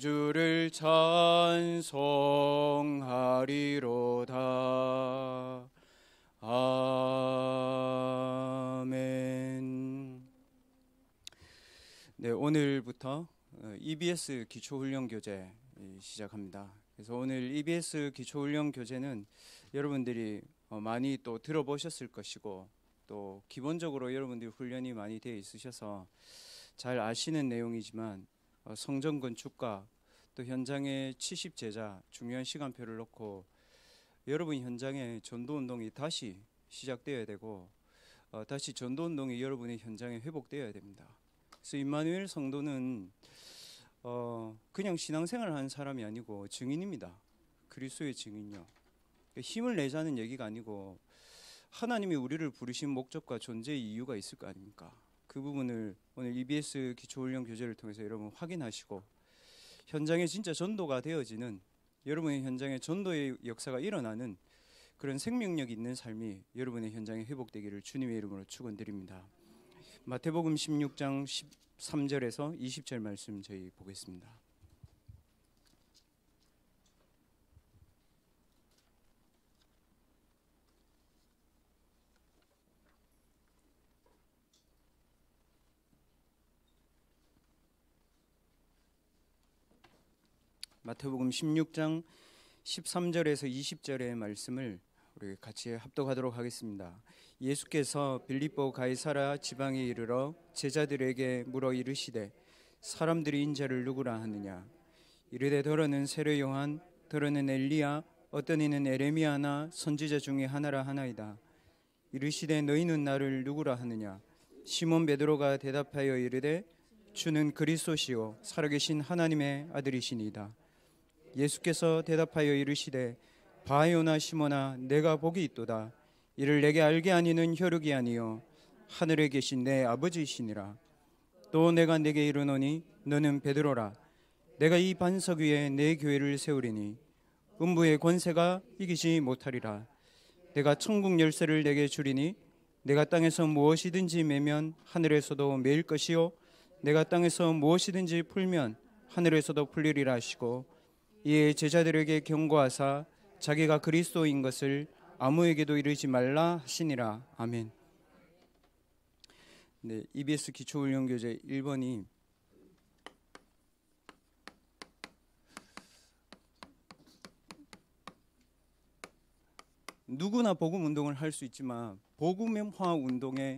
주를 찬송하리로다. 아멘. 네, 오늘부터 EBS 기초훈련 교재 시작합니다. 그래서 오늘 EBS 기초훈련 교재는 여러분들이 많이 또 들어보셨을 것이고, 또 기본적으로 여러분들이 훈련이 많이 되어 있으셔서 잘 아시는 내용이지만, 성전 건축과 또 현장의 70제자 중요한 시간표를 놓고 여러분 현장에 전도운동이 다시 시작되어야 되고, 다시 전도운동이 여러분의 현장에 회복되어야 됩니다. 그래서 임마누엘 성도는 그냥 신앙생활을 하는 사람이 아니고 증인입니다. 그리스도의 증인요. 힘을 내자는 얘기가 아니고 하나님이 우리를 부르신 목적과 존재의 이유가 있을 거 아닙니까? 그 부분을 오늘 EBS 기초훈련 교재를 통해서 여러분 확인하시고, 현장에 진짜 전도가 되어지는, 여러분의 현장에 전도의 역사가 일어나는 그런 생명력 있는 삶이 여러분의 현장에 회복되기를 주님의 이름으로 축원드립니다. 마태복음 16장 13절에서 20절 말씀 저희 보겠습니다. 마태복음 16장 13절에서 20절의 말씀을 우리 같이 합독하도록 하겠습니다. 예수께서 빌립보 가이사랴 지방에 이르러 제자들에게 물어 이르시되 사람들이 인자를 누구라 하느냐? 이르되 더러는 세례 요한, 더러는 엘리야, 어떤 이는 에레미야나 선지자 중에 하나라 하나이다. 이르시되 너희는 나를 누구라 하느냐? 시몬 베드로가 대답하여 이르되 주는 그리스도시요 살아계신 하나님의 아들이시니이다. 예수께서 대답하여 이르시되 바요나 시몬아, 내가 복이 있도다. 이를 내게 알게 하니는 혈육이 아니요 하늘에 계신 내 아버지이시니라. 또 내가 내게 이르노니 너는 베드로라. 내가 이 반석 위에 내 교회를 세우리니 음부의 권세가 이기지 못하리라. 내가 천국 열쇠를 내게 주리니 내가 땅에서 무엇이든지 매면 하늘에서도 매일 것이요 내가 땅에서 무엇이든지 풀면 하늘에서도 풀리리라 하시고, 이에 제자들에게 경고하사 자기가 그리스도인 것을 아무에게도 이르지 말라 하시니라. 아멘. 네, EBS 기초훈련 교재 1번이 누구나 복음 운동을 할 수 있지만 복음화 운동에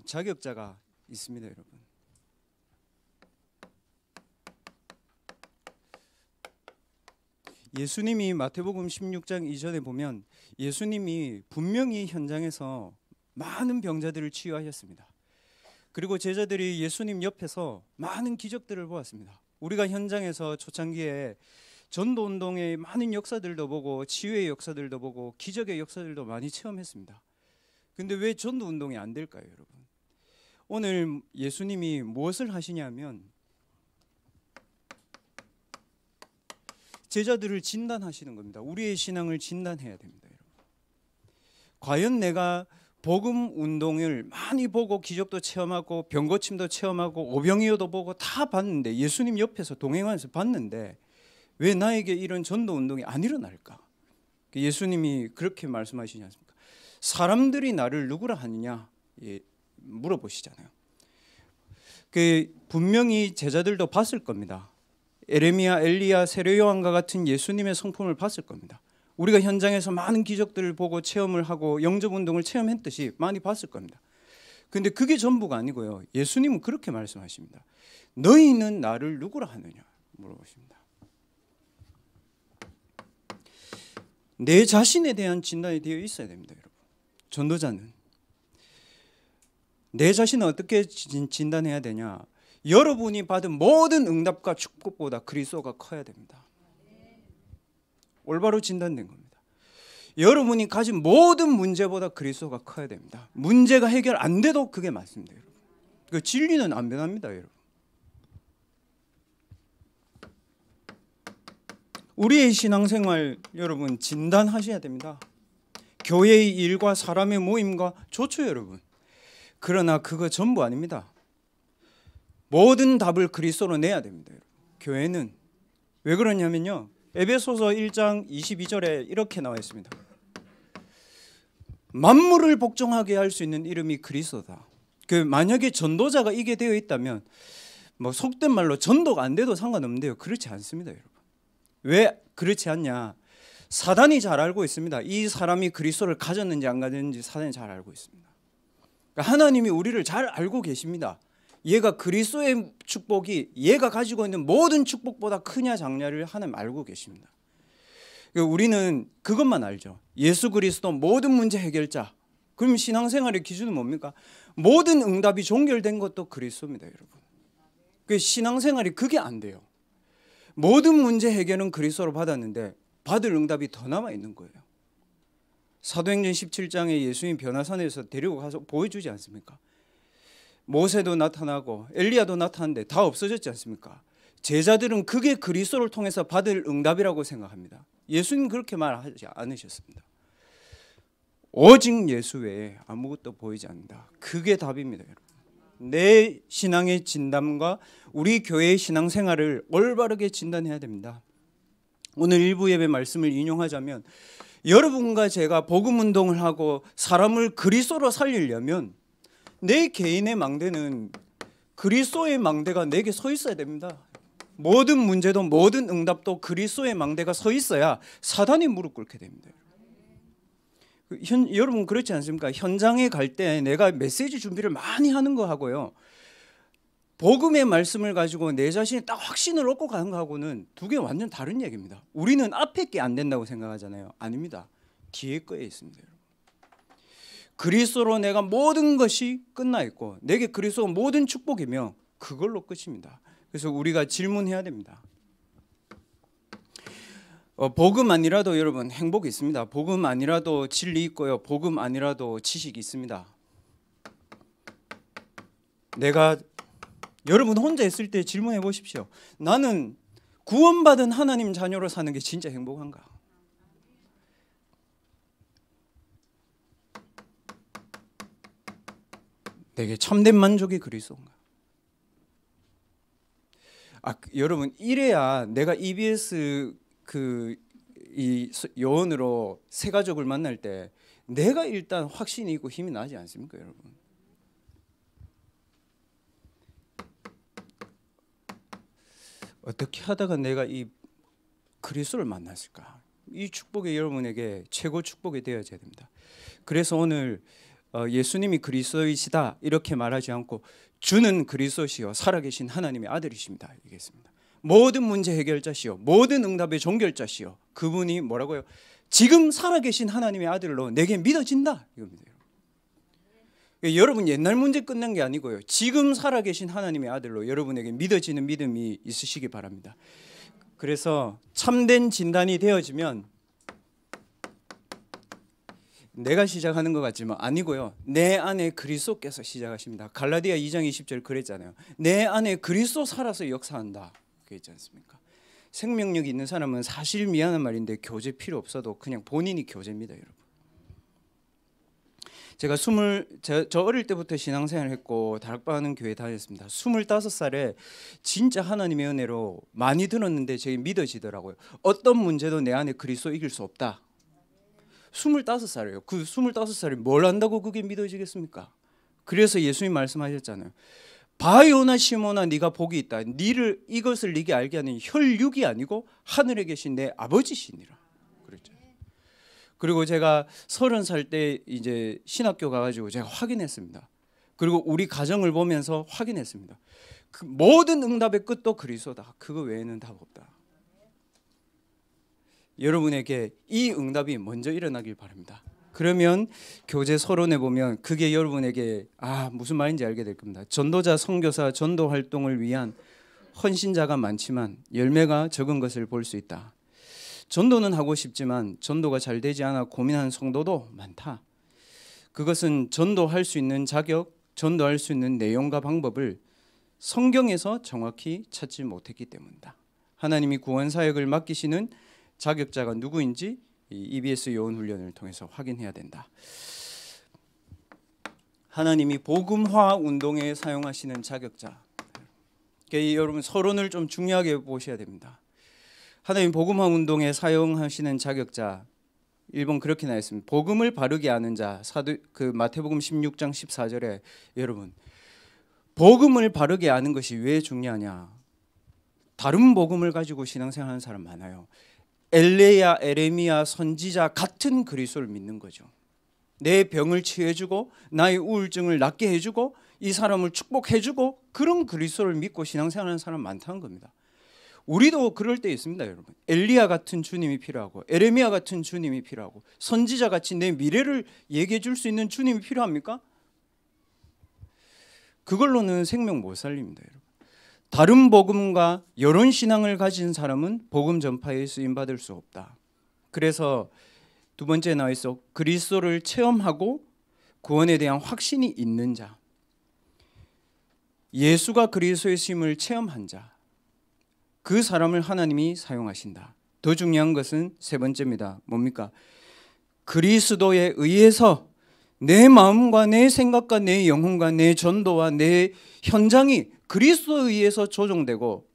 자격자가 있습니다, 여러분. 예수님이 마태복음 16장 이전에 보면 예수님이 분명히 현장에서 많은 병자들을 치유하셨습니다. 그리고 제자들이 예수님 옆에서 많은 기적들을 보았습니다. 우리가 현장에서 초창기에 전도운동의 많은 역사들도 보고 치유의 역사들도 보고 기적의 역사들도 많이 체험했습니다. 근데 왜 전도운동이 안 될까요, 여러분? 오늘 예수님이 무엇을 하시냐면 제자들을 진단하시는 겁니다. 우리의 신앙을 진단해야 됩니다, 여러분. 과연 내가 복음 운동을 많이 보고 기적도 체험하고 병고침도 체험하고 오병이어도 보고 다 봤는데, 예수님 옆에서 동행하면서 봤는데 왜 나에게 이런 전도 운동이 안 일어날까? 예수님이 그렇게 말씀하시지 않습니까? 사람들이 나를 누구라 하느냐 물어보시잖아요. 분명히 제자들도 봤을 겁니다. 에레미야, 엘리야, 세례 요한과 같은 예수님의 성품을 봤을 겁니다. 우리가 현장에서 많은 기적들을 보고 체험을 하고 영접 운동을 체험했듯이 많이 봤을 겁니다. 근데 그게 전부가 아니고요. 예수님은 그렇게 말씀하십니다. 너희는 나를 누구라 하느냐 물어보십니다. 내 자신에 대한 진단이 되어 있어야 됩니다, 여러분. 전도자는 내 자신을 어떻게 진단해야 되냐? 여러분이 받은 모든 응답과 축복보다 그리스도가 커야 됩니다. 올바로 진단된 겁니다. 여러분이 가진 모든 문제보다 그리스도가 커야 됩니다. 문제가 해결 안 돼도 그게 맞습니다, 여러분. 그 진리는 안 변합니다, 여러분. 우리의 신앙생활 여러분 진단하셔야 됩니다. 교회의 일과 사람의 모임과 좋죠, 여러분. 그러나 그거 전부 아닙니다. 모든 답을 그리스도로 내야 됩니다. 교회는 왜 그러냐면요, 에베소서 1장 22절에 이렇게 나와 있습니다. 만물을 복종하게 할 수 있는 이름이 그리스도다. 만약에 전도자가 이게 되어 있다면 뭐 속된 말로 전도가 안 돼도 상관없는데요, 그렇지 않습니다, 여러분. 왜 그렇지 않냐? 사단이 잘 알고 있습니다. 이 사람이 그리스도를 가졌는지 안 가졌는지 사단이 잘 알고 있습니다. 그러니까 하나님이 우리를 잘 알고 계십니다. 얘가 그리스도의 축복이 얘가 가지고 있는 모든 축복보다 크냐 작냐를 하나님 알고 계십니다. 우리는 그것만 알죠. 예수 그리스도 모든 문제 해결자. 그럼 신앙생활의 기준은 뭡니까? 모든 응답이 종결된 것도 그리스도입니다, 여러분. 신앙생활이 그게 안 돼요. 모든 문제 해결은 그리스도로 받았는데 받을 응답이 더 남아 있는 거예요. 사도행전 17장에 예수님 변화산에서 데리고 가서 보여주지 않습니까? 모세도 나타나고 엘리야도 나타났는데 다 없어졌지 않습니까? 제자들은 그게 그리스도를 통해서 받을 응답이라고 생각합니다. 예수님 그렇게 말하지 않으셨습니다. 오직 예수 외에 아무것도 보이지 않는다. 그게 답입니다, 여러분. 내 신앙의 진단과 우리 교회의 신앙생활을 올바르게 진단해야 됩니다. 오늘 일부 예배 말씀을 인용하자면, 여러분과 제가 복음 운동을 하고 사람을 그리스도로 살리려면 내 개인의 망대는 그리스도의 망대가 내게 서 있어야 됩니다. 모든 문제도 모든 응답도 그리스도의 망대가 서 있어야 사단이 무릎 꿇게 됩니다. 여러분 그렇지 않습니까? 현장에 갈 때 내가 메시지 준비를 많이 하는 거 하고요, 복음의 말씀을 가지고 내 자신이 딱 확신을 얻고 가는 거하고는 두 개 완전 다른 얘기입니다. 우리는 앞에 게 안 된다고 생각하잖아요. 아닙니다. 뒤에 거에 있습니다. 그리스도로 내가 모든 것이 끝나 있고 내게 그리스도가 모든 축복이며 그걸로 끝입니다. 그래서 우리가 질문해야 됩니다. 복음 아니라도 여러분 행복이 있습니다. 복음 아니라도 진리 있고요, 복음 아니라도 지식이 있습니다. 여러분 혼자 있을 때 질문해 보십시오. 나는 구원받은 하나님 자녀로 사는 게 진짜 행복한가? 내게 참된 만족이 그리스도인가? 여러분 이래야 내가 EBS 이 요원으로 새 가족을 만날 때 내가 일단 확신이 있고 힘이 나지 않습니까, 여러분? 어떻게 하다가 내가 이 그리스도를 만났을까? 이 축복이 여러분에게 최고 축복이 되어져야 됩니다. 그래서 오늘 예수님이 그리스도이시다 이렇게 말하지 않고 주는 그리스도시요 살아계신 하나님의 아들이십니다 얘기했습니다. 모든 문제 해결자시요 모든 응답의 종결자시요, 그분이 뭐라고요? 지금 살아계신 하나님의 아들로 내게 믿어진다 이겁니다. 여러분 옛날 문제 끝난 게 아니고요, 지금 살아계신 하나님의 아들로 여러분에게 믿어지는 믿음이 있으시기 바랍니다. 그래서 참된 진단이 되어지면 내가 시작하는 것 같지만 아니고요, 내 안에 그리스도께서 시작하십니다. 갈라디아 2장 20절 그랬잖아요. 내 안에 그리스도 살아서 역사한다 그랬지 않습니까? 생명력이 있는 사람은 사실 미안한 말인데 교제 필요 없어도 그냥 본인이 교제입니다, 여러분. 제가 저 어릴 때부터 신앙생활을 했고 다락방하는 교회 다녔습니다. 25살에 진짜 하나님의 은혜로 많이 들었는데 제게 믿어지더라고요. 어떤 문제도 내 안에 그리스도 이길 수 없다. 25살이에요. 그 25살이 뭘 안다고 그게 믿어지겠습니까? 그래서 예수님 말씀하셨잖아요. 바요나 시모나 네가 복이 있다. 이것을 네게 알게 하는 혈육이 아니고 하늘에 계신 내 아버지시니라. 그랬죠. 그리고 제가 30살 때 이제 신학교 가가지고 제가 확인했습니다. 그리고 우리 가정을 보면서 확인했습니다. 그 모든 응답의 끝도 그리스도다. 그거 외에는 답 없다. 여러분에게 이 응답이 먼저 일어나길 바랍니다. 그러면 교제 서론에 보면 그게 여러분에게 무슨 말인지 알게 될 겁니다. 전도자, 선교사, 전도 활동을 위한 헌신자가 많지만 열매가 적은 것을 볼 수 있다. 전도는 하고 싶지만 전도가 잘 되지 않아 고민하는 성도도 많다. 그것은 전도할 수 있는 자격, 전도할 수 있는 내용과 방법을 성경에서 정확히 찾지 못했기 때문이다. 하나님이 구원 사역을 맡기시는 자격자가 누구인지 이 EBS 요원 훈련을 통해서 확인해야 된다. 하나님이 복음화 운동에 사용하시는 자격자, 여러분 서론을 좀 중요하게 보셔야 됩니다. 하나님 복음화 운동에 사용하시는 자격자 1번 그렇게 나왔습니다. 복음을 바르게 아는 자. 마태복음 16장 14절에 여러분 복음을 바르게 아는 것이 왜 중요하냐? 다른 복음을 가지고 신앙생활하는 사람 많아요. 엘레야, 에레미야 선지자 같은 그리스도를 믿는 거죠. 내 병을 치유해주고 나의 우울증을 낫게 해주고 이 사람을 축복해주고 그런 그리스도를 믿고 신앙생활하는 사람 많다는 겁니다. 우리도 그럴 때 있습니다, 여러분. 엘리야 같은 주님이 필요하고 에레미야 같은 주님이 필요하고 선지자 같이 내 미래를 얘기해 줄 수 있는 주님이 필요합니까? 그걸로는 생명 못 살립니다, 여러분. 다른 복음과 이런 신앙을 가진 사람은 복음 전파에 쓰임 받을 수 없다. 그래서 두 번째 나와 있어 그리스도를 체험하고 구원에 대한 확신이 있는 자. 예수가 그리스도의 심을 체험한 자. 그 사람을 하나님이 사용하신다. 더 중요한 것은 세 번째입니다. 뭡니까? 그리스도에 의해서 내 마음과 내 생각과 내 영혼과 내 전도와 내 현장이 그리스도에 의해서 조정되고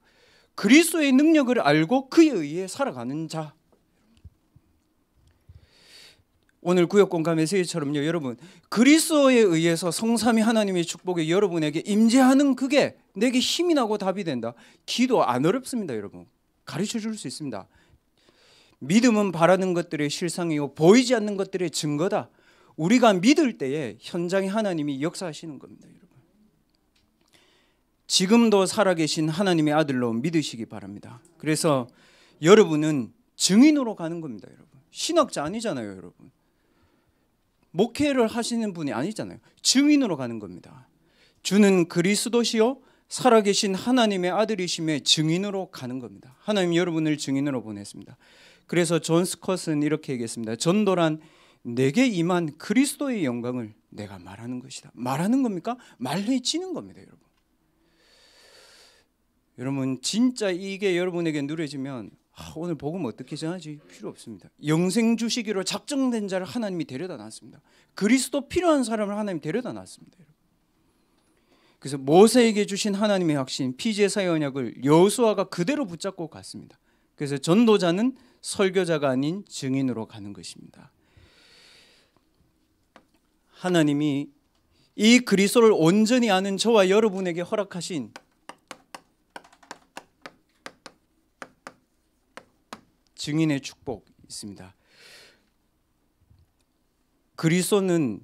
그리스도의 능력을 알고 그에 의해 살아가는 자. 오늘 구역공감 메시지처럼요, 여러분 그리스도에 의해서 성삼위 하나님의 축복이 여러분에게 임재하는 그게 내게 힘이 나고 답이 된다. 기도 안 어렵습니다, 여러분. 가르쳐 줄 수 있습니다. 믿음은 바라는 것들의 실상이고 보이지 않는 것들의 증거다. 우리가 믿을 때에 현장에 하나님이 역사하시는 겁니다, 여러분. 지금도 살아계신 하나님의 아들로 믿으시기 바랍니다. 그래서 여러분은 증인으로 가는 겁니다, 여러분. 신학자 아니잖아요, 여러분. 목회를 하시는 분이 아니잖아요. 증인으로 가는 겁니다. 주는 그리스도시요 살아계신 하나님의 아들이심의 증인으로 가는 겁니다. 하나님 여러분을 증인으로 보냈습니다. 그래서 존 스콧은 이렇게 얘기했습니다. 전도란 내게 임한 그리스도의 영광을 내가 말하는 것이다. 말하는 겁니까? 말해지는 겁니다, 여러분. 여러분 진짜 이게 여러분에게 누려지면 오늘 복음 어떻게 전하지? 필요 없습니다. 영생 주시기로 작정된 자를 하나님이 데려다 놨습니다. 그리스도 필요한 사람을 하나님이 데려다 놨습니다. 그래서 모세에게 주신 하나님의 확신 피제사의 언약을 여호수아가 그대로 붙잡고 갔습니다. 그래서 전도자는 설교자가 아닌 증인으로 가는 것입니다. 하나님이 이 그리스도를 온전히 아는 저와 여러분에게 허락하신 증인의 축복이 있습니다. 그리스도는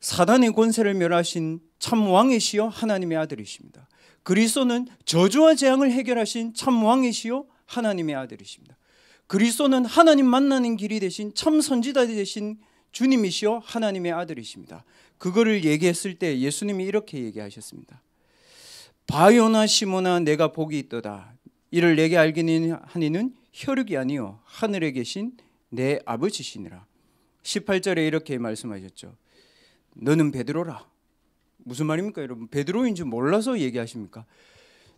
사단의 권세를 멸하신 참 왕이시요 하나님의 아들이십니다. 그리스도는 저주와 재앙을 해결하신 참 왕이시요 하나님의 아들이십니다. 그리스도는 하나님 만나는 길이 되신 참 선지자 되신 주님이시요 하나님의 아들이십니다. 그거를 얘기했을 때 예수님이 이렇게 얘기하셨습니다. 바요나 시모나 내가 복이 있도다. 이를 내게 알게 하니는 혈육이 아니요 하늘에 계신 내 아버지시니라. 18절에 이렇게 말씀하셨죠. 너는 베드로라. 무슨 말입니까, 여러분? 베드로인 줄 몰라서 얘기하십니까?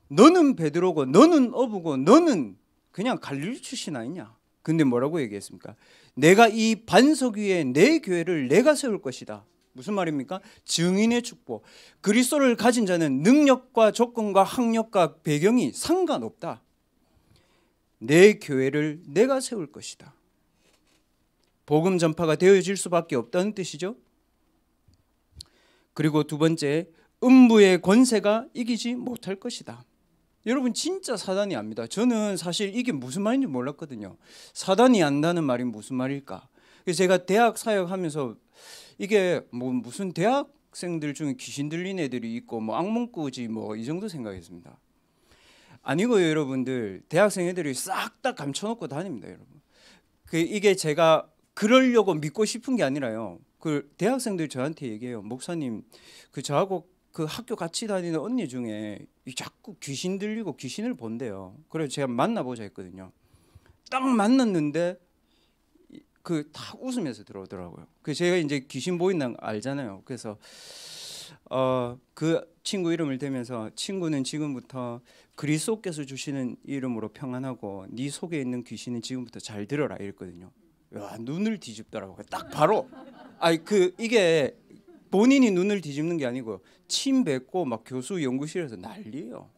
너는 베드로고 너는 어부고 너는 그냥 갈릴리 출신 아니냐? 근데 뭐라고 얘기했습니까? 내가 이 반석 위에 내 교회를 내가 세울 것이다. 무슨 말입니까? 증인의 축복. 그리스도를 가진 자는 능력과 조건과 학력과 배경이 상관없다. 내 교회를 내가 세울 것이다. 복음 전파가 되어질 수밖에 없다는 뜻이죠. 그리고 두 번째, 음부의 권세가 이기지 못할 것이다. 여러분 진짜 사단이 압니다. 저는 사실 이게 무슨 말인지 몰랐거든요. 사단이 안다는 말이 무슨 말일까? 그래서 제가 대학 사역하면서 이게 뭐 무슨 대학생들 중에 귀신 들린 애들이 있고 뭐 악몽 꾸지 뭐 이 정도 생각했습니다. 아니고요, 여러분들. 대학생 애들이 싹 다 감춰놓고 다닙니다, 여러분. 이게 제가 그러려고 믿고 싶은 게 아니라요. 그 대학생들 저한테 얘기해요. 목사님, 저하고 그 학교 같이 다니는 언니 중에 자꾸 귀신 들리고 귀신을 본대요. 그래서 제가 만나보자 했거든요. 딱 만났는데 다 웃으면서 들어오더라고요. 그래서 제가 이제 귀신 보인다는 거 알잖아요. 그래서 그 친구 이름을 대면서 친구는 지금부터 그리스도께서 주시는 이름으로 평안하고 네 속에 있는 귀신은 지금부터 잘 들어라 이랬거든요. 와, 눈을 뒤집더라고요. 딱 바로. 이게 본인이 눈을 뒤집는 게 아니고 침 뱉고 막 교수 연구실에서 난리예요.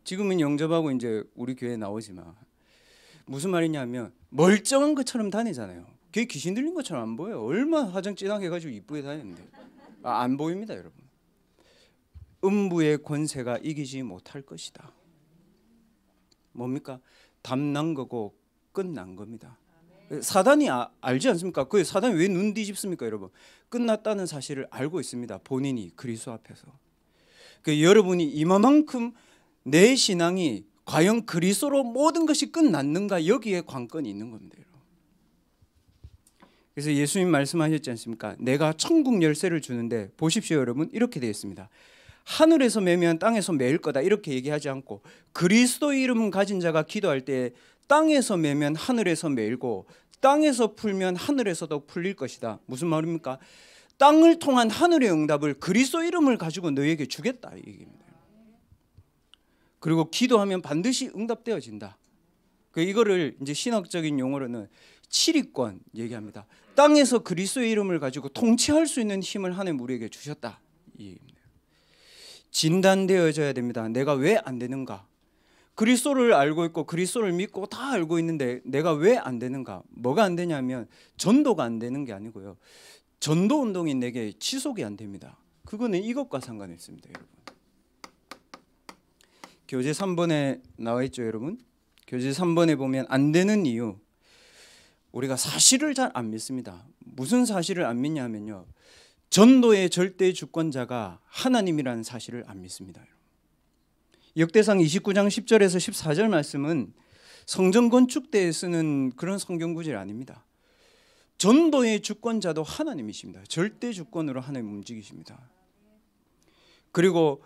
지금은 영접하고 이제 우리 교회에 나오지만 무슨 말이냐면 멀쩡한 것처럼 다니잖아요. 그게 귀신 들린 것처럼 안 보여요. 얼마나 화장 진하게 해가지고 이쁘게 다니는데 안 보입니다, 여러분. 음부의 권세가 이기지 못할 것이다. 뭡니까? 담난 거고 끝난 겁니다. 사단이 알지 않습니까? 그 사단이 왜 눈 뒤집습니까, 여러분? 끝났다는 사실을 알고 있습니다. 본인이 그리스도 앞에서. 여러분이 이만큼 내 신앙이 과연 그리스도로 모든 것이 끝났는가, 여기에 관건이 있는 겁니다, 여러분. 그래서 예수님 말씀하셨지 않습니까? 내가 천국 열쇠를 주는데 보십시오, 여러분. 이렇게 되어 있습니다. 하늘에서 매면 땅에서 매일 거다, 이렇게 얘기하지 않고 그리스도의 이름 가진 자가 기도할 때 땅에서 매면 하늘에서 매일고 땅에서 풀면 하늘에서도 풀릴 것이다. 무슨 말입니까? 땅을 통한 하늘의 응답을 그리스도 이름을 가지고 너에게 주겠다, 이 얘기입니다. 그리고 기도하면 반드시 응답되어진다. 이거를 이제 신학적인 용어로는 치리권 얘기합니다. 땅에서 그리스도의 이름을 가지고 통치할 수 있는 힘을 하나님 우리에게 주셨다, 이 얘기입니다. 진단되어져야 됩니다. 내가 왜 안 되는가? 그리스도를 알고 있고 그리스도를 믿고 다 알고 있는데 내가 왜 안 되는가? 뭐가 안 되냐면 전도가 안 되는 게 아니고요, 전도 운동이 내게 지속이 안 됩니다. 그거는 이것과 상관이 있습니다, 여러분. 교재 3번에 나와 있죠, 여러분. 교재 3번에 보면 안 되는 이유, 우리가 사실을 잘 안 믿습니다. 무슨 사실을 안 믿냐면요, 전도의 절대 주권자가 하나님이라는 사실을 안 믿습니다. 역대상 29장 10절에서 14절 말씀은 성전 건축 때에 쓰는 그런 성경 구절이 아닙니다. 전도의 주권자도 하나님이십니다. 절대 주권으로 하나님 움직이십니다. 그리고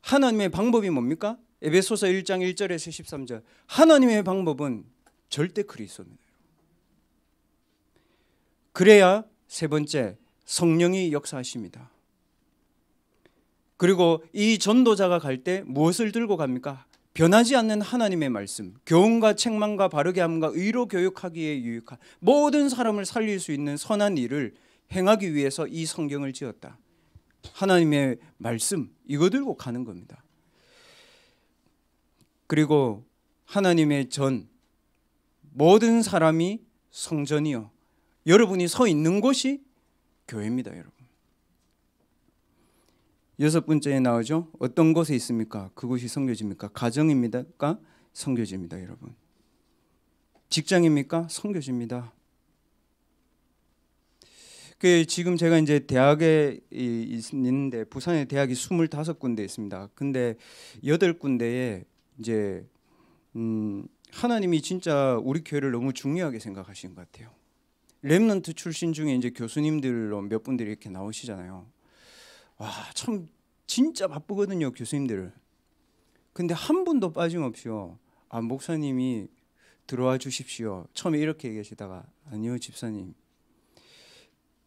하나님의 방법이 뭡니까? 에베소서 1장 1절에서 13절, 하나님의 방법은 절대 그리스도입니다. 그래야 세 번째, 성령이 역사하십니다. 그리고 이 전도자가 갈 때 무엇을 들고 갑니까? 변하지 않는 하나님의 말씀, 교훈과 책망과 바르게 함과 의로 교육하기에 유익한 모든 사람을 살릴 수 있는 선한 일을 행하기 위해서 이 성경을 지었다. 하나님의 말씀, 이거 들고 가는 겁니다. 그리고 하나님의 전, 모든 사람이 성전이요, 여러분이 서 있는 곳이 교회입니다, 여러분. 여섯 번째에 나오죠. 어떤 곳에 있습니까? 그곳이 선교지입니까? 가정입니까? 선교지입니다, 여러분. 직장입니까? 선교지입니다. 지금 제가 이제 대학에 있는데 부산에 대학이 25군데 있습니다. 근데 8군데에 이제 하나님이 진짜 우리 교회를 너무 중요하게 생각하신 것 같아요. 렘넌트 출신 중에 이제 교수님들로 몇 분들이 이렇게 나오시잖아요. 와, 참 진짜 바쁘거든요, 교수님들. 근데 한 분도 빠짐없이요, 목사님이 들어와 주십시오. 처음에 이렇게 얘기하시다가 아니요, 집사님,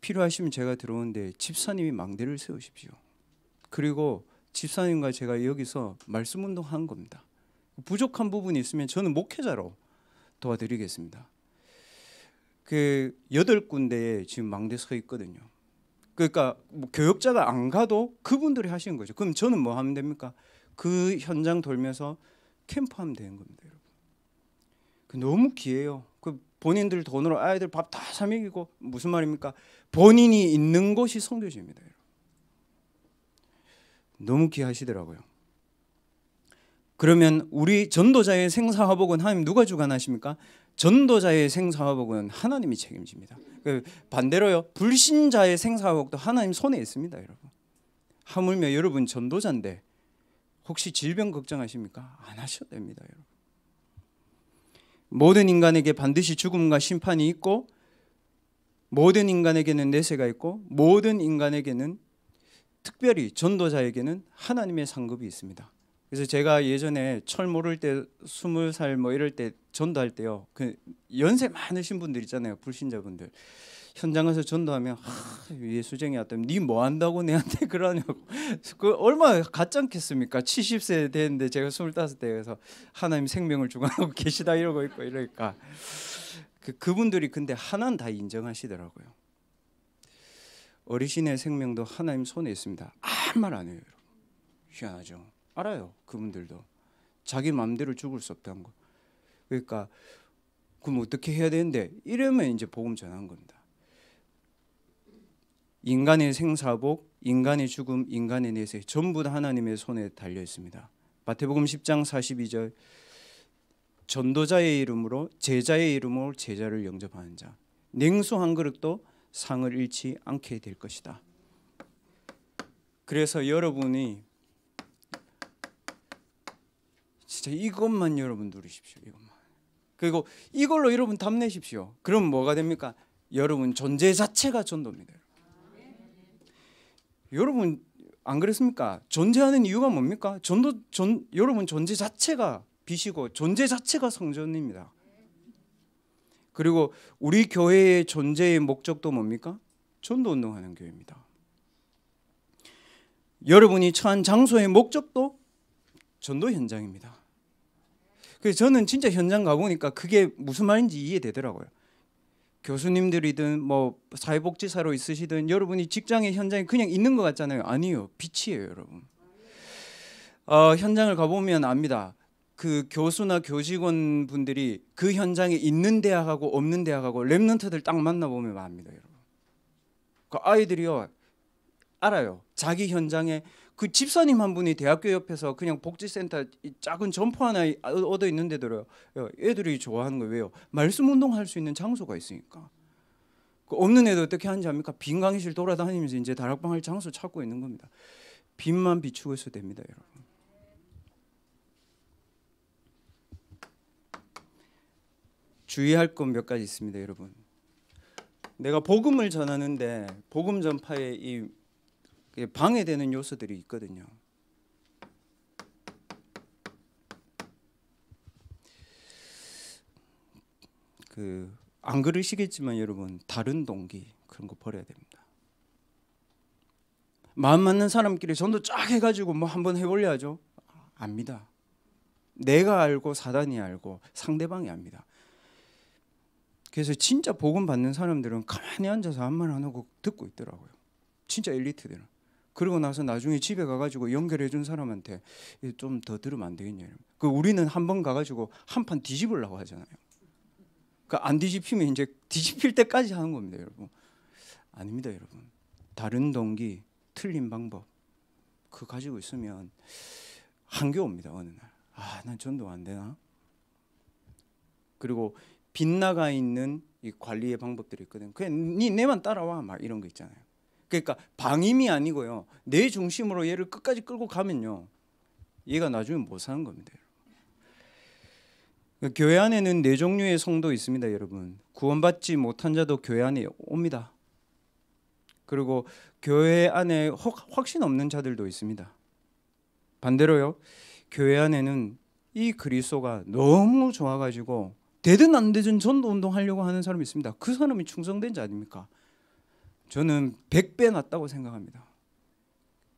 필요하시면 제가 들어오는데 집사님이 망대를 세우십시오. 그리고 집사님과 제가 여기서 말씀 운동한 겁니다. 부족한 부분이 있으면 저는 목회자로 도와드리겠습니다. 8군데에 지금 망대 서 있거든요. 그러니까 교역자가 안 가도 그분들이 하시는 거죠. 그럼 저는 뭐 하면 됩니까? 그 현장 돌면서 캠프하면 되는 겁니다, 여러분. 너무 귀해요. 본인들 돈으로 아이들 밥 다 사 먹이고, 무슨 말입니까? 본인이 있는 곳이 선교지입니다, 여러분. 너무 귀하시더라고요. 그러면 우리 전도자의 생사화복은 하나님 누가 주관하십니까? 전도자의 생사화복은 하나님이 책임집니다. 반대로요, 불신자의 생사화복도 하나님 손에 있습니다, 여러분. 하물며 여러분 전도자인데 혹시 질병 걱정하십니까? 안 하셔도 됩니다, 여러분. 모든 인간에게 반드시 죽음과 심판이 있고, 모든 인간에게는 내세가 있고, 모든 인간에게는, 특별히 전도자에게는 하나님의 상급이 있습니다. 그래서 제가 예전에 철 모를 때 20살 뭐 이럴 때 전도할 때요, 연세 많으신 분들 있잖아요, 불신자분들. 현장 가서 전도하면 예수쟁이 왔다면 니 뭐 한다고 내한테 그러냐고. 얼마나 가짜겠습니까? 70세 됐는데 제가 25대여서 하나님 생명을 주관하고 계시다 이러고 있고 이러니까 그분들이 근데 하나는 다 인정하시더라고요. 어르신의 생명도 하나님 손에 있습니다. 아무 말 안 해요, 여러분. 희한하죠? 알아요, 그분들도. 자기 마음대로 죽을 수 없다는 거. 그러니까 그럼 어떻게 해야 되는데 이러면 이제 복음 전한 겁니다. 인간의 생사복, 인간의 죽음, 인간의 내세 전부 다 하나님의 손에 달려 있습니다. 마태복음 10장 42절 전도자의 이름으로 제자의 이름으로 제자를 영접하는 자 냉수 한 그릇도 상을 잃지 않게 될 것이다. 그래서 여러분이 진짜 이것만 여러분 누리십시오. 이것만. 그리고 이걸로 여러분 답내십시오. 그럼 뭐가 됩니까? 여러분 존재 자체가 전도입니다. 여러분 안 그렇습니까? 존재하는 이유가 뭡니까? 여러분 존재 자체가 빛이고 존재 자체가 성전입니다. 그리고 우리 교회의 존재의 목적도 뭡니까? 전도운동하는 교회입니다. 여러분이 처한 장소의 목적도 전도 현장입니다. 그래서 저는 진짜 현장 가보니까 그게 무슨 말인지 이해되더라고요. 교수님들이든 뭐 사회복지사로 있으시든 여러분이 직장의 현장에 그냥 있는 것 같잖아요. 아니요, 빛이에요, 여러분. 현장을 가보면 압니다. 그 교수나 교직원 분들이 그 현장에 있는 대학하고 없는 대학하고 랩런트들 딱 만나보면 압니다, 여러분. 그 아이들이요 알아요. 자기 현장에 그 집사님 한 분이 대학교 옆에서 그냥 복지센터 작은 점포 하나 얻어 있는데도요 애들이 좋아하는 거예요. 왜요? 말씀 운동할 수 있는 장소가 있으니까. 그 없는 애들 어떻게 하는지 압니까? 빈 강의실 돌아다니면서 이제 다락방 할 장소 찾고 있는 겁니다. 빛만 비추고 있어도 됩니다, 여러분. 주의할 건 몇 가지 있습니다, 여러분. 내가 복음을 전하는데 복음 전파에 이 방해되는 요소들이 있거든요. 안 그러시겠지만 여러분 다른 동기 그런 거 버려야 됩니다. 마음 맞는 사람끼리 전도 쫙 해가지고 뭐 한번 해보려 하죠. 압니다. 내가 알고 사단이 알고 상대방이 압니다. 그래서 진짜 복음 받는 사람들은 가만히 앉아서 아무 말 안 하고 듣고 있더라고요. 진짜 엘리트들은. 그러고 나서 나중에 집에 가가지고 연결해 준 사람한테 좀 더 들으면 안 되겠냐. 우리는 한 번 가가지고 한 판 뒤집으려고 하잖아요. 안 뒤집히면 이제 뒤집힐 때까지 하는 겁니다, 여러분. 아닙니다, 여러분. 다른 동기, 틀린 방법 그거 가지고 있으면 한계 옵니다, 어느 날. 난 전도 안 되나? 그리고 빗나가 있는 이 관리의 방법들이 있거든. 그냥 내만 따라와 막 이런 거 있잖아요. 그러니까 방임이 아니고요. 내 중심으로 얘를 끝까지 끌고 가면요. 얘가 나중에 못 사는 겁니다. 교회 안에는 네 종류의 성도 있습니다, 여러분. 구원받지 못한 자도 교회 안에 옵니다. 그리고 교회 안에 확신 없는 자들도 있습니다. 반대로요. 교회 안에는 이 그리스도가 너무 좋아가지고 되든 안 되든 전도 운동하려고 하는 사람이 있습니다. 그 사람이 충성된 자 아닙니까? 저는 100배 낫다고 생각합니다.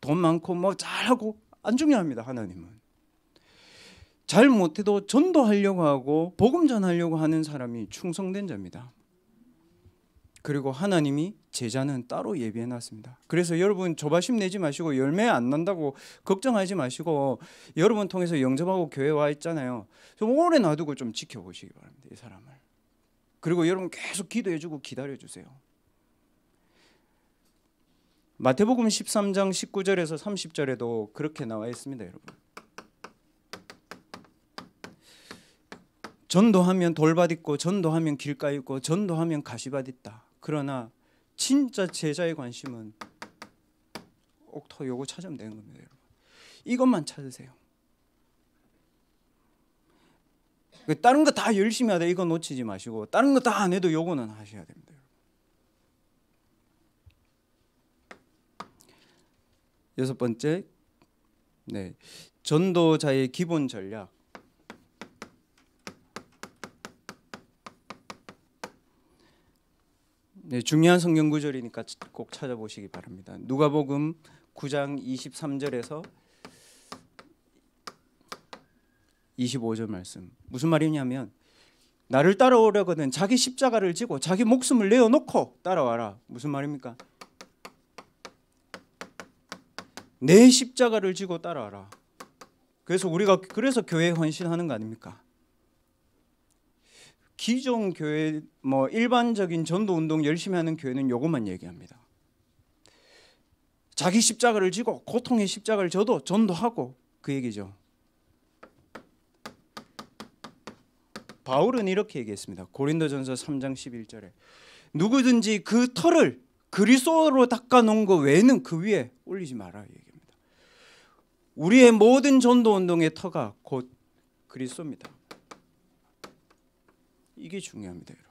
돈 많고 뭐 잘하고 안 중요합니다. 하나님은 잘 못해도 전도하려고 하고 복음 전하려고 하는 사람이 충성된 자입니다. 그리고 하나님이 제자는 따로 예비해놨습니다. 그래서 여러분 조바심 내지 마시고 열매 안 난다고 걱정하지 마시고 여러분 통해서 영접하고 교회 와 있잖아요. 좀 오래 놔두고 좀 지켜보시기 바랍니다. 이 사람을. 그리고 여러분 계속 기도해주고 기다려주세요. 마태복음 13장 19절에서 30절에도 그렇게 나와 있습니다, 여러분. 전도하면 돌밭 있고 전도하면 길가 있고 전도하면 가시밭 있다. 그러나 진짜 제자의 관심은 옥토 요거 찾으면 되는 겁니다, 여러분. 이것만 찾으세요. 다른 거 다 열심히 하다 이거 놓치지 마시고 다른 거 다 안 해도 요거는 하셔야 됩니다. 여섯 번째, 전도자의 기본 전략. 중요한 성경 구절이니까 꼭 찾아보시기 바랍니다. 누가복음 9장 23절에서 25절 말씀. 무슨 말이냐면 나를 따라오려거든 자기 십자가를 지고 자기 목숨을 내어놓고 따라와라. 무슨 말입니까? 내 십자가를 지고 따라와라. 그래서 우리가 교회에 헌신하는 거 아닙니까? 기존 교회 일반적인 전도 운동 열심히 하는 교회는 요것만 얘기합니다. 자기 십자가를 지고 고통의 십자가를 져도 전도하고 그 얘기죠. 바울은 이렇게 얘기했습니다. 고린도전서 3장 11절에 누구든지 그 털을 그리스도로 닦아놓은 거 외에는 그 위에 올리지 마라 얘기합니다. 우리의 모든 전도 운동의 터가 곧 그리스도입니다. 이게 중요합니다, 여러분.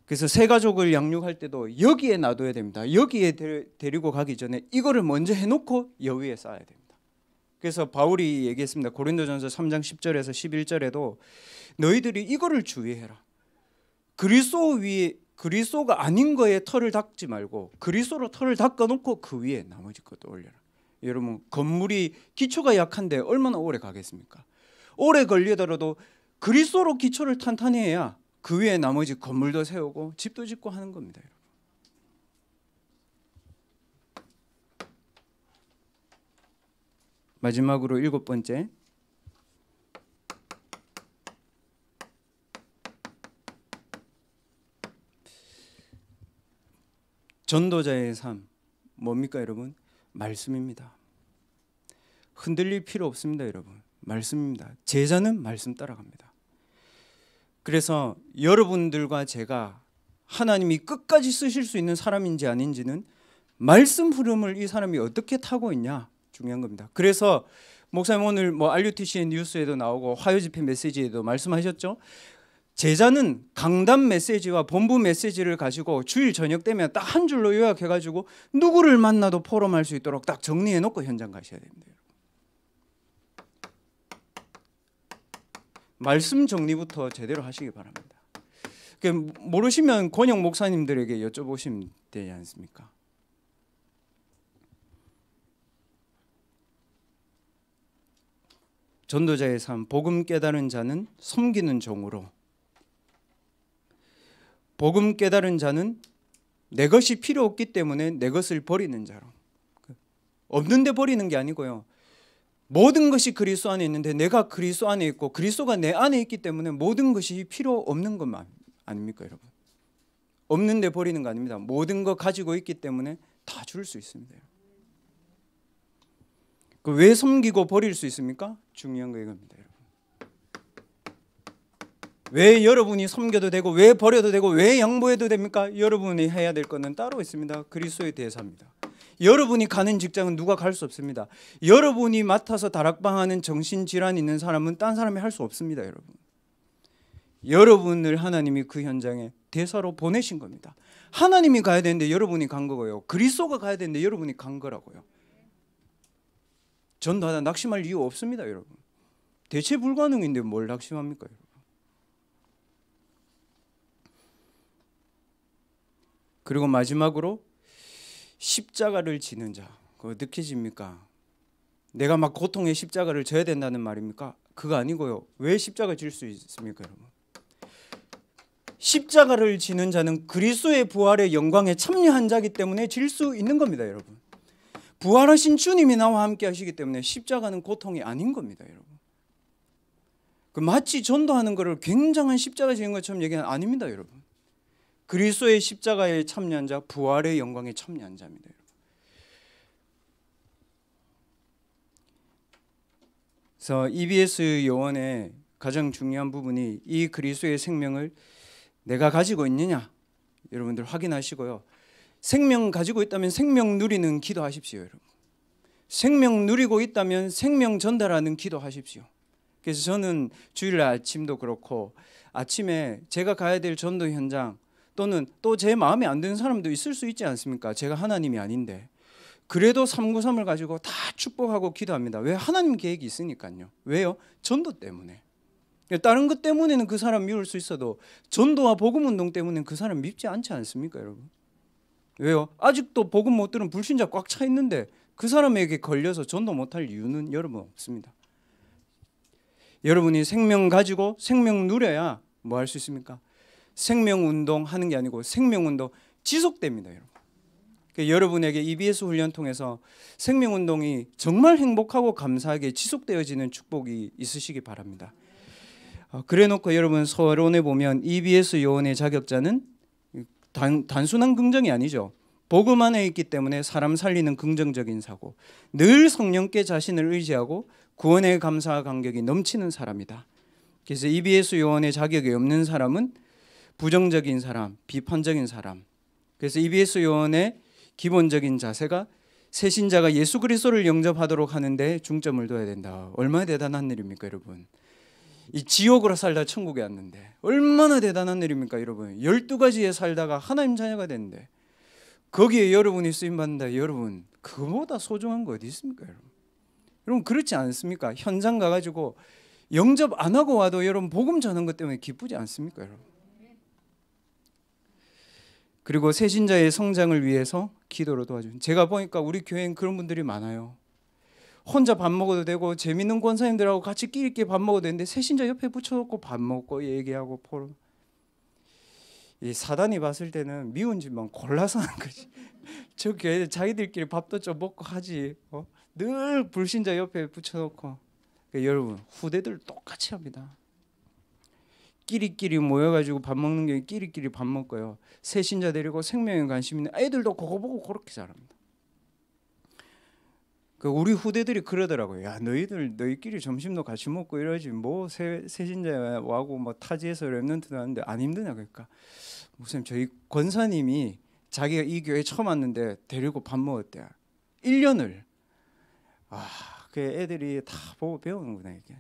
그래서 새 가족을 양육할 때도 여기에 놔둬야 됩니다. 여기에 데리고 가기 전에 이거를 먼저 해놓고 여기에 쌓아야 됩니다. 그래서 바울이 얘기했습니다. 고린도전서 3장 10절에서 11절에도 너희들이 이거를 주의해라. 그리스도가 아닌 거에 털을 닦지 말고 그리스도로 털을 닦아놓고 그 위에 나머지 것도 올려라. 여러분, 건물이 기초가 약한데 얼마나 오래 가겠습니까? 오래 걸리더라도 그리스도로 기초를 탄탄히 해야 그 위에 나머지 건물도 세우고 집도 짓고 하는 겁니다, 여러분. 마지막으로 7번째, 전도자의 삶 뭡니까, 여러분? 말씀입니다. 흔들릴 필요 없습니다, 여러분. 말씀입니다. 제자는 말씀 따라갑니다. 그래서 여러분들과 제가 하나님이 끝까지 쓰실 수 있는 사람인지 아닌지는 말씀 흐름을 이 사람이 어떻게 타고 있냐 중요한 겁니다. 그래서 목사님 오늘 RUTC 뉴스에도 나오고 화요집회 메시지에도 말씀하셨죠. 제자는 강단 메시지와 본부 메시지를 가지고 주일 저녁 되면 딱 한 줄로 요약해가지고 누구를 만나도 포럼할 수 있도록 딱 정리해놓고 현장 가셔야 됩니다. 말씀 정리부터 제대로 하시기 바랍니다. 모르시면 권영 목사님들에게 여쭤보시면 되지 않습니까? 전도자의 삶, 복음 깨달은 자는 섬기는 종으로, 복음 깨달은 자는 내 것이 필요 없기 때문에 내 것을 버리는 자로, 없는데 버리는 게 아니고요. 모든 것이 그리스도 안에 있는데 내가 그리스도 안에 있고 그리스도가 내 안에 있기 때문에 모든 것이 필요 없는 것만 아닙니까, 여러분? 없는데 버리는 거 아닙니다. 모든 거 가지고 있기 때문에 다 줄 수 있습니다. 왜 섬기고 버릴 수 있습니까? 중요한 거 이겁니다, 여러분. 왜 여러분이 섬겨도 되고 왜 버려도 되고 왜 양보해도 됩니까? 여러분이 해야 될 것은 따로 있습니다. 그리스도의 대사입니다. 여러분이 가는 직장은 누가 갈 수 없습니다. 여러분이 맡아서 다락방하는 정신질환 있는 사람은 딴 사람이 할 수 없습니다, 여러분. 여러분을 하나님이 그 현장에 대사로 보내신 겁니다. 하나님이 가야 되는데 여러분이 간 거고요. 그리스도가 가야 되는데 여러분이 간 거라고요. 전도하다 낙심할 이유 없습니다, 여러분. 대체 불가능인데 뭘 낙심합니까, 여러분? 그리고 마지막으로 십자가를 지는 자, 그거 느끼십니까? 내가 막 고통의 십자가를 져야 된다는 말입니까? 그거 아니고요. 왜 십자가 질 수 있습니까, 여러분? 십자가를 지는 자는 그리스도의 부활의 영광에 참여한 자이기 때문에 질 수 있는 겁니다, 여러분. 부활하신 주님이 나와 함께 하시기 때문에 십자가는 고통이 아닌 겁니다, 여러분. 마치 전도하는 것을 굉장한 십자가 지는 것처럼 얘기하는 아닙니다, 여러분. 그리스도의 십자가에 참여한 자, 부활의 영광에 참여한 자입니다, 여러분. 그래서 EBS 요원의 가장 중요한 부분이 이 그리스도의 생명을 내가 가지고 있느냐 여러분들 확인하시고요. 생명 가지고 있다면 생명 누리는 기도하십시오, 여러분. 생명 누리고 있다면 생명 전달하는 기도하십시오. 그래서 저는 주일날 아침도 그렇고 아침에 제가 가야 될 전도 현장 또는 또 제 마음에 안 드는 사람도 있을 수 있지 않습니까? 제가 하나님이 아닌데 그래도 393을 가지고 다 축복하고 기도합니다. 왜? 하나님 계획이 있으니까요. 왜요? 전도 때문에. 다른 것 때문에는 그 사람 미울 수 있어도 전도와 복음운동 때문에는 그 사람 밉지 않지 않습니까, 여러분? 왜요? 아직도 복음 못 들은 불신자 꽉 차 있는데 그 사람에게 걸려서 전도 못할 이유는 여러분 없습니다. 여러분이 생명 가지고 생명 누려야 뭐 할 수 있습니까? 생명운동 하는 게 아니고 생명운동 지속됩니다, 여러분. 여러분에게 EBS 훈련 통해서 생명운동이 정말 행복하고 감사하게 지속되어지는 축복이 있으시기 바랍니다. 그래놓고 여러분 서론에 보면 EBS 요원의 자격자는 단순한 긍정이 아니죠. 복음 안에 있기 때문에 사람 살리는 긍정적인 사고, 늘 성령께 자신을 의지하고 구원의 감사와 감격이 넘치는 사람이다. 그래서 EBS 요원의 자격이 없는 사람은 부정적인 사람, 비판적인 사람. 그래서 EBS 요원의 기본적인 자세가 새신자가 예수 그리스도를 영접하도록 하는데 중점을 둬야 된다. 얼마나 대단한 일입니까, 여러분? 이 지옥으로 살다 천국에 왔는데 얼마나 대단한 일입니까, 여러분? 12가지에 살다가 하나님 자녀가 됐는데 거기에 여러분이 쓰임받는다. 여러분, 그거보다 소중한 거 어디 있습니까, 여러분? 여러분 그렇지 않습니까? 현장 가가지고 영접 안 하고 와도 여러분 복음 전하는 것 때문에 기쁘지 않습니까, 여러분? 그리고 새신자의 성장을 위해서 기도로 도와주는. 제가 보니까 우리 교회엔 그런 분들이 많아요. 혼자 밥 먹어도 되고 재밌는 권사님들하고 같이 끼리 있게 밥 먹어도 되는데 새신자 옆에 붙여놓고 밥 먹고 얘기하고 포럼. 이 사단이 봤을 때는 미운 집만 골라서 하는 거지. 저 교회 자기들끼리 밥도 좀 먹고 하지. 늘 불신자 옆에 붙여놓고. 그러니까 여러분 후대들 똑같이 합니다. 끼리끼리 모여가지고 밥 먹는 게 끼리끼리 밥 먹고요. 새신자 데리고 생명에 관심 있는 애들도 그거 보고 그렇게 자랍니다. 우리 후대들이 그러더라고요. 야, 너희끼리 점심도 같이 먹고 이러지 뭐 새신자 와고 뭐 타지에서 랩런트도 하는데 안 힘드냐. 그러니까 무슨 저희 권사님이 자기가 이 교회 처음 왔는데 데리고 밥 먹었대요. 1년을. 그 애들이 다 보고 배우는구나 이게.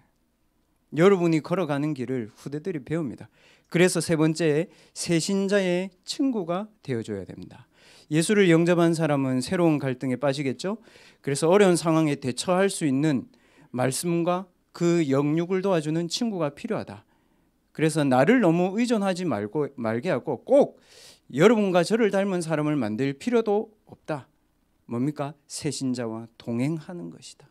여러분이 걸어가는 길을 후대들이 배웁니다. 그래서 세 번째, 새신자의 친구가 되어줘야 됩니다. 예수를 영접한 사람은 새로운 갈등에 빠지겠죠. 그래서 어려운 상황에 대처할 수 있는 말씀과 그 영육을 도와주는 친구가 필요하다. 그래서 나를 너무 의존하지 말게 하고 꼭 여러분과 저를 닮은 사람을 만들 필요도 없다. 뭡니까? 새신자와 동행하는 것이다.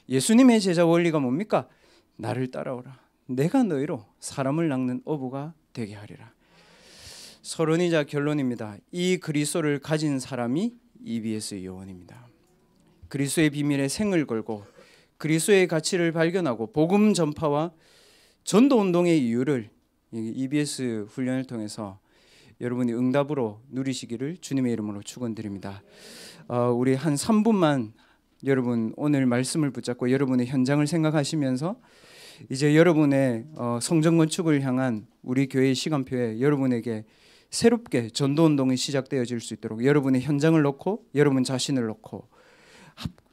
예수님의 제자 원리가 뭡니까? 나를 따라오라. 내가 너희로 사람을 낚는 어부가 되게 하리라. 서론이자 결론입니다. 이 그리스도를 가진 사람이 EBS 요원입니다. 그리스도의 비밀에 생을 걸고 그리스도의 가치를 발견하고 복음 전파와 전도 운동의 이유를 EBS 훈련을 통해서 여러분이 응답으로 누리시기를 주님의 이름으로 축원드립니다. 우리 한 3분만 여러분 오늘 말씀을 붙잡고 여러분의 현장을 생각하시면서 이제 여러분의 성전 건축을 향한 우리 교회의 시간표에 여러분에게 새롭게 전도운동이 시작되어질 수 있도록 여러분의 현장을 놓고 여러분 자신을 놓고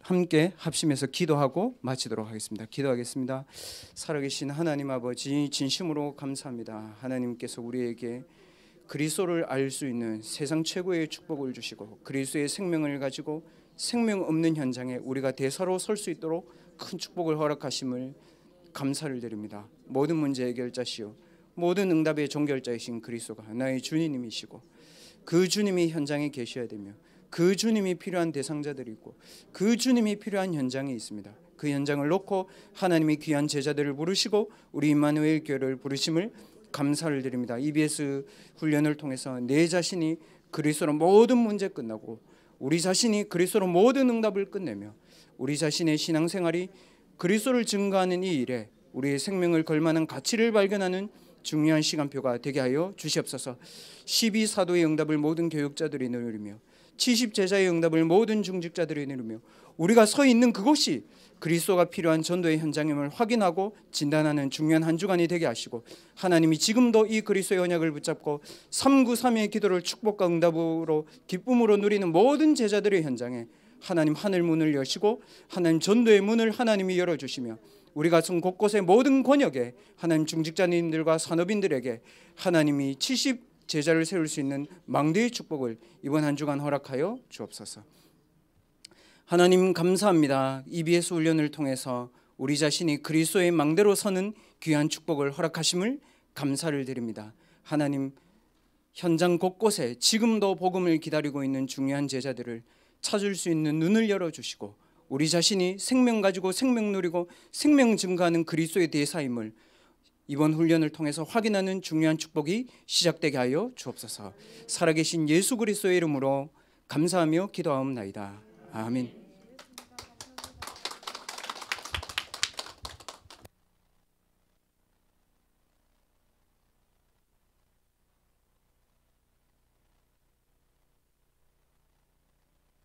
함께 합심해서 기도하고 마치도록 하겠습니다. 기도하겠습니다. 살아계신 하나님 아버지, 진심으로 감사합니다. 하나님께서 우리에게 그리스도를 알 수 있는 세상 최고의 축복을 주시고 그리스도의 생명을 가지고 생명 없는 현장에 우리가 대사로 설 수 있도록 큰 축복을 허락하심을 감사를 드립니다. 모든 문제 해결자시오 모든 응답의 종결자이신 그리스도가 나의 주님이시고 그 주님이 현장에 계셔야 되며 그 주님이 필요한 대상자들이 있고 그 주님이 필요한 현장이 있습니다. 그 현장을 놓고 하나님이 귀한 제자들을 부르시고 우리 임마누엘 교회를 부르심을 감사를 드립니다. EBS 훈련을 통해서 내 자신이 그리스도로 모든 문제 끝나고 우리 자신이 그리스도로 모든 응답을 끝내며 우리 자신의 신앙생활이 그리스도를 증거하는 이 일에 우리의 생명을 걸만한 가치를 발견하는 중요한 시간표가 되게 하여 주시옵소서. 12사도의 응답을 모든 교육자들이 누리며 70제자의 응답을 모든 중직자들이 누리며 우리가 서 있는 그곳이 그리스도가 필요한 전도의 현장임을 확인하고 진단하는 중요한 한 주간이 되게 하시고 하나님이 지금도 이 그리스도의 언약을 붙잡고 393의 기도를 축복과 응답으로 기쁨으로 누리는 모든 제자들의 현장에 하나님 하늘 문을 여시고 하나님 전도의 문을 하나님이 열어주시며 우리가 선 곳곳의 모든 권역에 하나님 중직자님들과 산업인들에게 하나님이 70제자를 세울 수 있는 망대의 축복을 이번 한 주간 허락하여 주옵소서. 하나님 감사합니다. EBS 훈련을 통해서 우리 자신이 그리스도의 망대로 서는 귀한 축복을 허락하심을 감사를 드립니다. 하나님 현장 곳곳에 지금도 복음을 기다리고 있는 중요한 제자들을 찾을 수 있는 눈을 열어주시고 우리 자신이 생명 가지고 생명 누리고 생명 증거하는 그리스도의 대사임을 이번 훈련을 통해서 확인하는 중요한 축복이 시작되게 하여 주옵소서. 살아계신 예수 그리스도의 이름으로 감사하며 기도하옵나이다. 아멘.